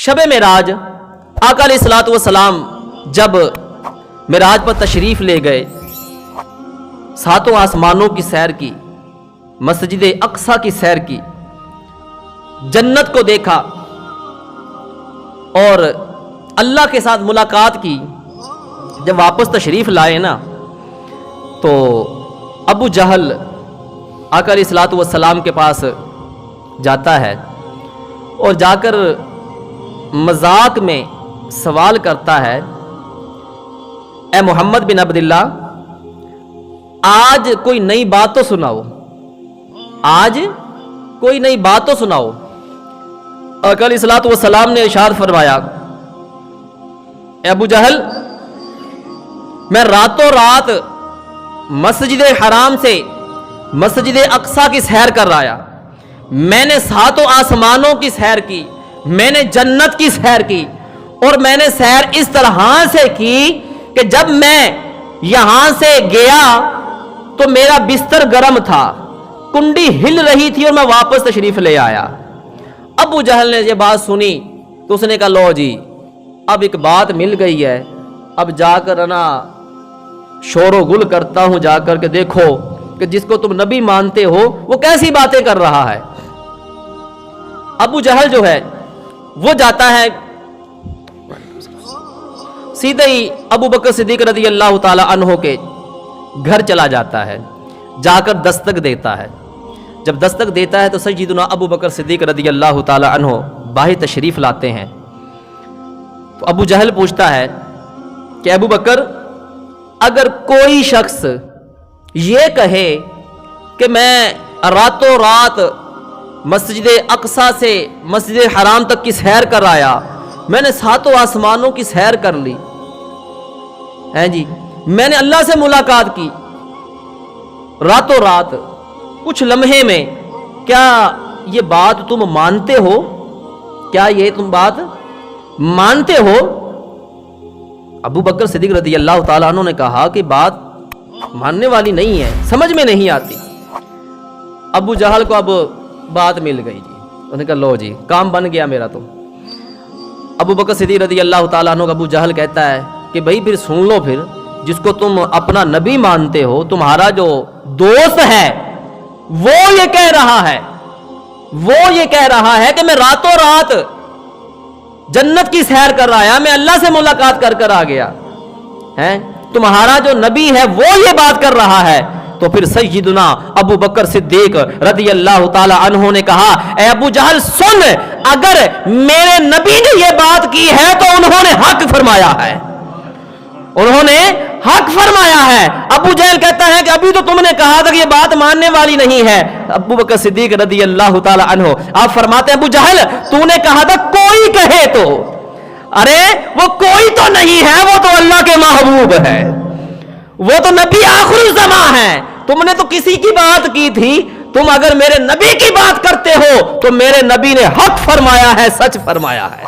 شب معراج آقا علیہ الصلوۃ والسلام جب معراج پر تشریف لے گئے، ساتوں آسمانوں کی سیر کی، مسجد اقصی کی سیر کی، جنت کو دیکھا اور اللہ کے ساتھ ملاقات کی۔ جب واپس تشریف لائے نا تو ابو جہل آقا علیہ الصلوۃ والسلام کے پاس جاتا ہے اور جا کر مذاق میں سوال کرتا ہے، اے محمد بن عبداللہ، آج کوئی نئی بات تو سناؤ، آج کوئی نئی بات تو سناؤ۔ آقا علیہ الصلوۃ والسلام نے ارشاد فرمایا، اے ابو جہل، میں راتوں رات مسجد حرام سے مسجد اقصی کی سیر کر رہا آیا، میں نے ساتوں آسمانوں کی سیر کی، میں نے جنت کی سیر کی، اور میں نے سیر اس طرح سے کی کہ جب میں یہاں سے گیا تو میرا بستر گرم تھا، کنڈی ہل رہی تھی اور میں واپس تشریف لے آیا۔ ابو جہل نے یہ بات سنی تو اس نے کہا، لو جی اب ایک بات مل گئی ہے، اب جا کر نا شور و گل کرتا ہوں، جا کر کے دیکھو کہ جس کو تم نبی مانتے ہو وہ کیسی باتیں کر رہا ہے۔ ابو جہل جو ہے وہ جاتا ہے، سیدھے ہی ابو بکر صدیق رضی اللہ تعالی عنہ کے گھر چلا جاتا ہے، جا کر دستک دیتا ہے۔ جب دستک دیتا ہے تو سیدنا ابو بکر صدیق رضی اللہ تعالی عنہ باہر تشریف لاتے ہیں۔ تو ابو جہل پوچھتا ہے کہ ابو بکر، اگر کوئی شخص یہ کہے کہ میں راتوں رات مسجد اقصی سے مسجد حرام تک کی سیر کر آیا، میں نے ساتوں آسمانوں کی سیر کر لی، ہیں جی، میں نے اللہ سے ملاقات کی راتوں رات کچھ لمحے میں، کیا یہ بات تم مانتے ہو؟ کیا یہ تم بات مانتے ہو؟ ابو بکر صدیق رضی اللہ تعالیٰ عنہ نے کہا کہ بات ماننے والی نہیں ہے، سمجھ میں نہیں آتی۔ ابو جہل کو اب بات مل گئی جی، انہوں نے کہا لو جی کام بن گیا میرا تو۔ ابو بکر صدیق رضی اللہ تعالیٰ عنہ ابو جہل کہتا ہے کہ بھائی پھر سن لو، پھر جس کو تم اپنا نبی مانتے ہو، تمہارا جو دوست ہے وہ یہ کہہ رہا ہے کہ میں راتوں رات جنت کی سیر کر رہا ہے، میں اللہ سے ملاقات کر کر آ گیا ہے، تمہارا جو نبی ہے وہ یہ بات کر رہا ہے۔ تو پھر سیدنا ابو بکر صدیق رضی اللہ تعالی عنہ نے کہا، اے ابو جہل سن، اگر میرے نبی نے یہ بات کی ہے تو انہوں نے حق فرمایا ہے، انہوں نے حق فرمایا ہے۔ ابو جہل کہتا ہے کہ ابھی تو تم نے کہا تھا کہ یہ بات ماننے والی نہیں ہے۔ ابو بکر صدیق رضی اللہ تعالی عنہ آپ فرماتے ہیں، ابو جہل تو نے کہا تھا کوئی کہے تو، ارے وہ کوئی تو نہیں ہے، وہ تو اللہ کے محبوب ہے، وہ تو نبی آخر الزمان ہے، تم نے تو کسی کی بات کی تھی، تم اگر میرے نبی کی بات کرتے ہو تو میرے نبی نے حق فرمایا ہے، سچ فرمایا ہے۔